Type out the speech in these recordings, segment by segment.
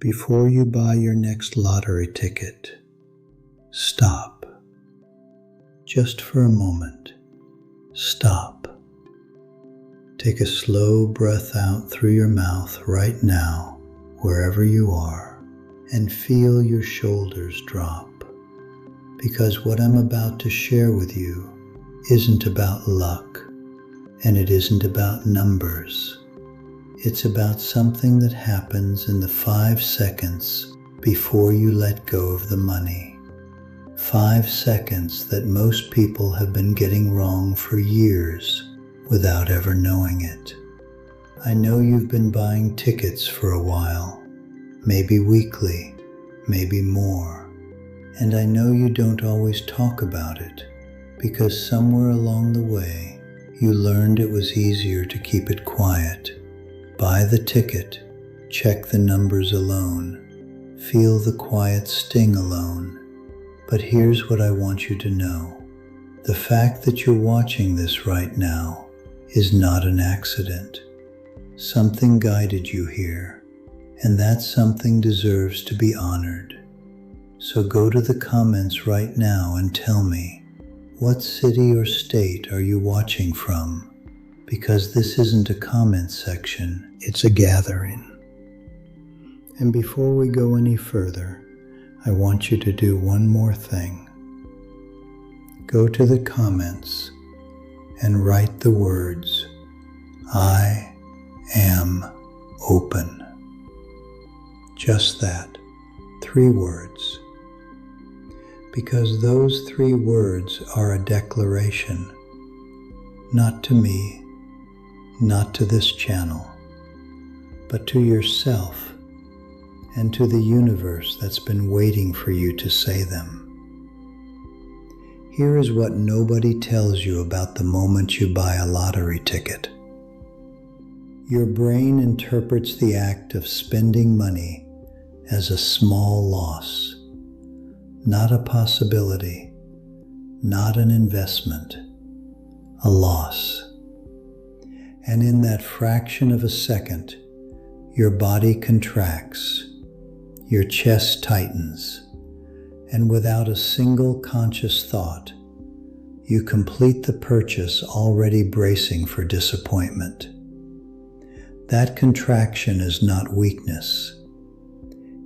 Before you buy your next lottery ticket, stop. Just for a moment, stop. Take a slow breath out through your mouth right now, wherever you are, and feel your shoulders drop. Because what I'm about to share with you isn't about luck, and it isn't about numbers. It's about something that happens in the 5 seconds before you let go of the money. 5 seconds that most people have been getting wrong for years without ever knowing it. I know you've been buying tickets for a while, maybe weekly, maybe more. And I know you don't always talk about it, because somewhere along the way, you learned it was easier to keep it quiet. Buy the ticket, check the numbers alone, feel the quiet sting alone. But here's what I want you to know. The fact that you're watching this right now is not an accident. Something guided you here, and that something deserves to be honored. So go to the comments right now and tell me, what city or state are you watching from? Because this isn't a comment section, it's a gathering. And before we go any further, I want you to do one more thing. Go to the comments and write the words, I am open. Just that, 3 words. Because those 3 words are a declaration, not to me, not to this channel, but to yourself and to the universe that's been waiting for you to say them. Here is what nobody tells you about the moment you buy a lottery ticket. Your brain interprets the act of spending money as a small loss, not a possibility, not an investment, a loss. And in that fraction of a second, your body contracts, your chest tightens, and without a single conscious thought, you complete the purchase already bracing for disappointment. That contraction is not weakness.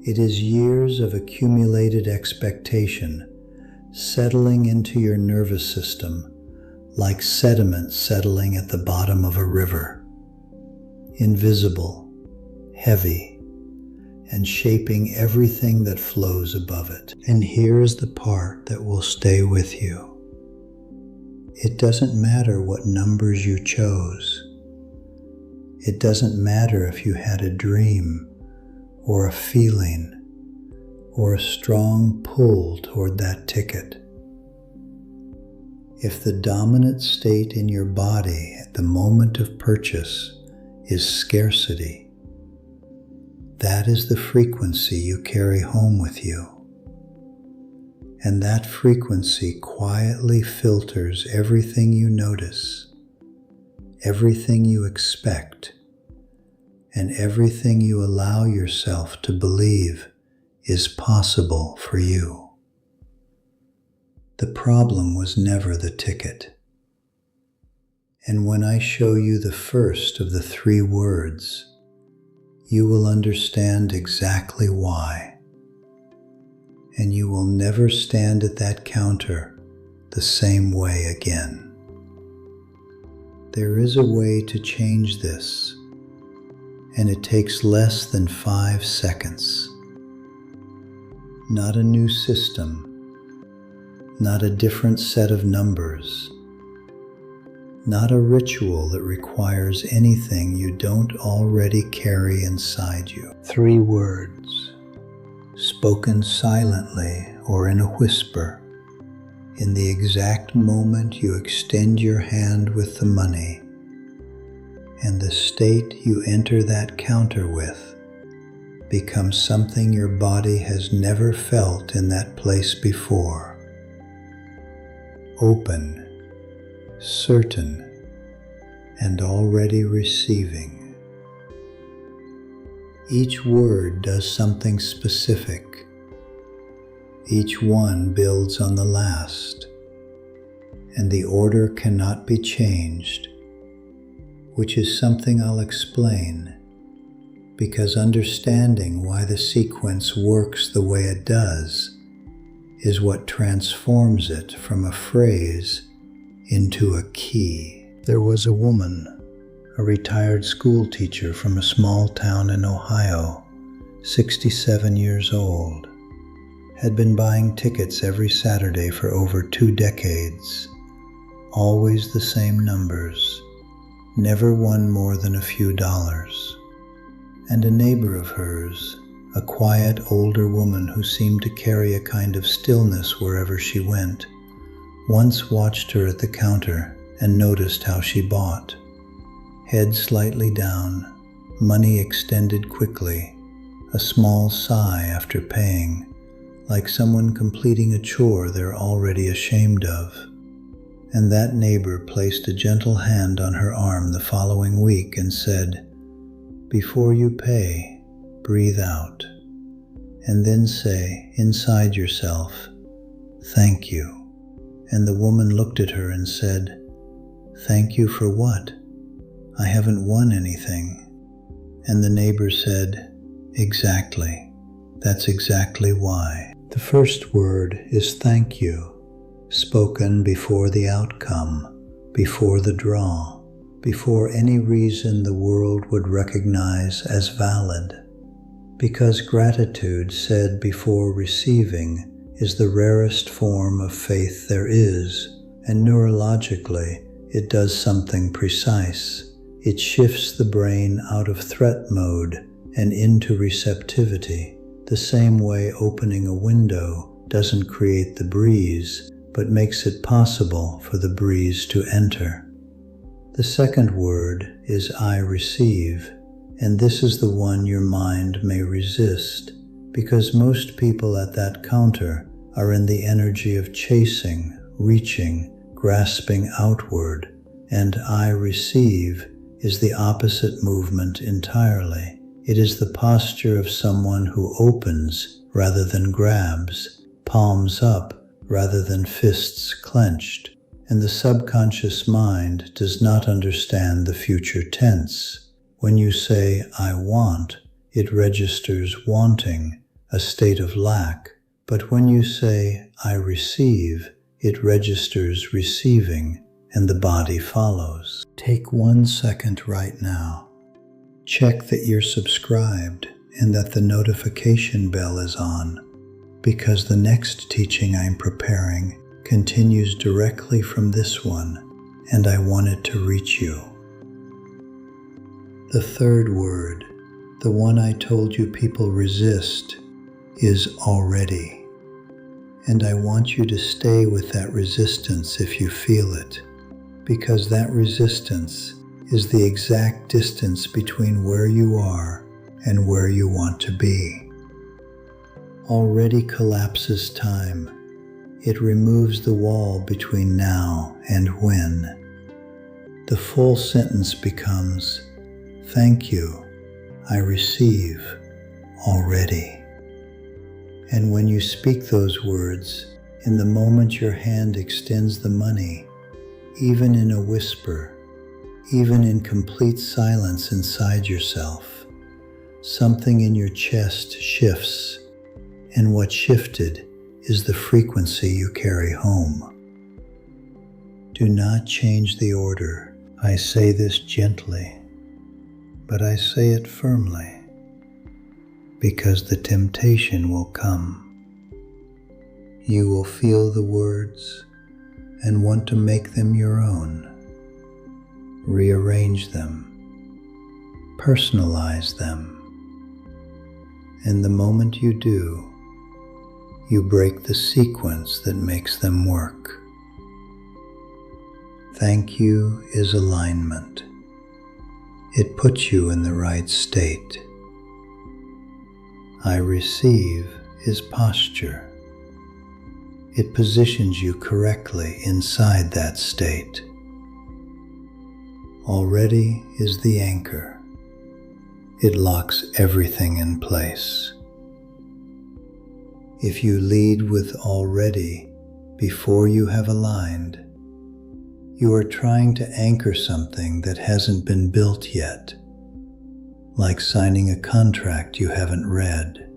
It is years of accumulated expectation settling into your nervous system like sediment settling at the bottom of a river, invisible, heavy, and shaping everything that flows above it. And here's the part that will stay with you. It doesn't matter what numbers you chose. It doesn't matter if you had a dream or a feeling or a strong pull toward that ticket. If the dominant state in your body at the moment of purchase is scarcity, that is the frequency you carry home with you. And that frequency quietly filters everything you notice, everything you expect, and everything you allow yourself to believe is possible for you. The problem was never the ticket. And when I show you the first of the 3 words, you will understand exactly why. And you will never stand at that counter the same way again. There is a way to change this, and it takes less than 5 seconds. Not a new system, not a different set of numbers, not a ritual that requires anything you don't already carry inside you. 3 words, spoken silently or in a whisper, in the exact moment you extend your hand with the money, and the state you enter that counter with becomes something your body has never felt in that place before. Open, certain, and already receiving. Each word does something specific. Each one builds on the last, and the order cannot be changed, which is something I'll explain, because understanding why the sequence works the way it does is what transforms it from a phrase into a key. There was a woman, a retired school teacher from a small town in Ohio, 67 years old, had been buying tickets every Saturday for over 2 decades, always the same numbers, never won more than a few dollars. And a neighbor of hers, a quiet older woman who seemed to carry a kind of stillness wherever she went, once watched her at the counter and noticed how she bought. Head slightly down, money extended quickly, a small sigh after paying, like someone completing a chore they're already ashamed of. And that neighbor placed a gentle hand on her arm the following week and said, "Before you pay, breathe out, and then say inside yourself, 'Thank you.'" And the woman looked at her and said, "Thank you for what? I haven't won anything." And the neighbor said, "Exactly. That's exactly why." The first word is thank you, spoken before the outcome, before the draw, before any reason the world would recognize as valid. Because gratitude said before receiving is the rarest form of faith there is, and neurologically it does something precise. It shifts the brain out of threat mode and into receptivity, the same way opening a window doesn't create the breeze, but makes it possible for the breeze to enter. The second word is I receive, and this is the one your mind may resist, because most people at that counter are in the energy of chasing, reaching, grasping outward, and I receive is the opposite movement entirely. It is the posture of someone who opens rather than grabs, palms up rather than fists clenched, and the subconscious mind does not understand the future tense. When you say, "I want," it registers wanting, a state of lack, but when you say, "I receive," it registers receiving, and the body follows. Take 1 second right now. Check that you're subscribed and that the notification bell is on, because the next teaching I'm preparing continues directly from this one, and I want it to reach you. The third word, the one I told you people resist, is already. And I want you to stay with that resistance if you feel it, because that resistance is the exact distance between where you are and where you want to be. Already collapses time. It removes the wall between now and when. The full sentence becomes, "Thank you, I receive already." And when you speak those words, in the moment your hand extends the money, even in a whisper, even in complete silence inside yourself, something in your chest shifts, and what shifted is the frequency you carry home. Do not change the order. I say this gently, but I say it firmly, because the temptation will come. You will feel the words and want to make them your own. Rearrange them, personalize them, and the moment you do, you break the sequence that makes them work. Thank you is alignment. It puts you in the right state. I receive is posture. It positions you correctly inside that state. Already is the anchor. It locks everything in place. If you lead with already before you have aligned, you are trying to anchor something that hasn't been built yet, like signing a contract you haven't read,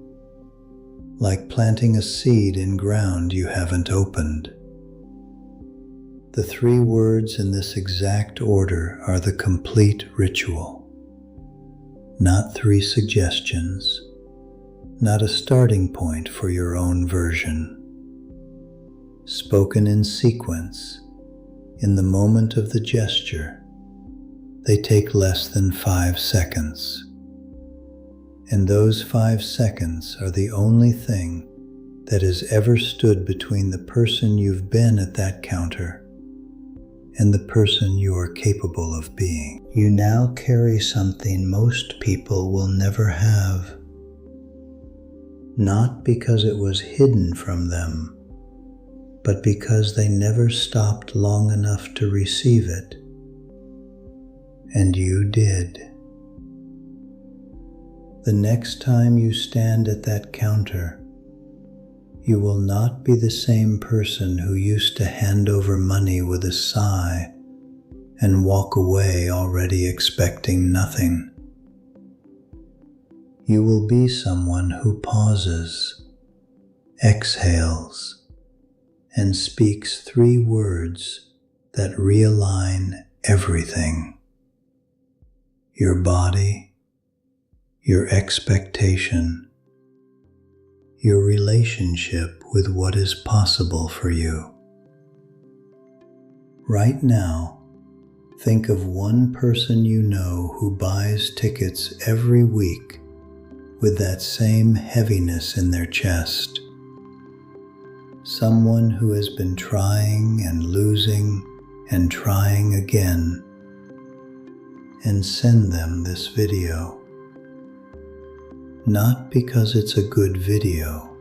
like planting a seed in ground you haven't opened. The 3 words in this exact order are the complete ritual, not 3 suggestions, not a starting point for your own version. Spoken in sequence, in the moment of the gesture, they take less than 5 seconds. And those 5 seconds are the only thing that has ever stood between the person you've been at that counter and the person you are capable of being. You now carry something most people will never have, not because it was hidden from them, but because they never stopped long enough to receive it. And you did. The next time you stand at that counter, you will not be the same person who used to hand over money with a sigh and walk away already expecting nothing. You will be someone who pauses, exhales, and speaks 3 words that realign everything: your body, your expectation, your relationship with what is possible for you. Right now, think of one person you know who buys tickets every week with that same heaviness in their chest. Someone who has been trying and losing and trying again, and send them this video. Not because it's a good video,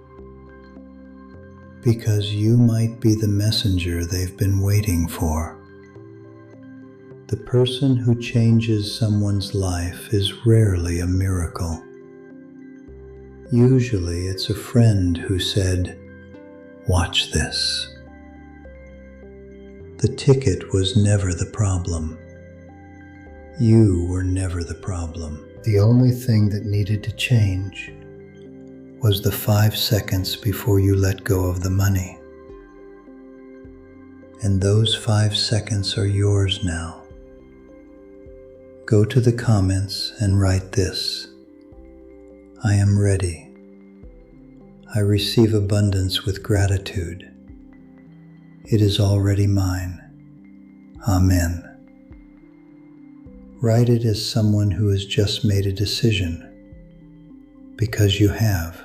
because you might be the messenger they've been waiting for. The person who changes someone's life is rarely a miracle. Usually it's a friend who said, "Watch this." The ticket was never the problem. You were never the problem. The only thing that needed to change was the 5 seconds before you let go of the money. And those 5 seconds are yours now. Go to the comments and write this: I am ready. I receive abundance with gratitude. It is already mine. Amen. Write it as someone who has just made a decision, because you have.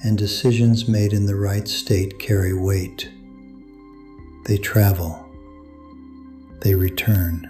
And decisions made in the right state carry weight. They travel. They return.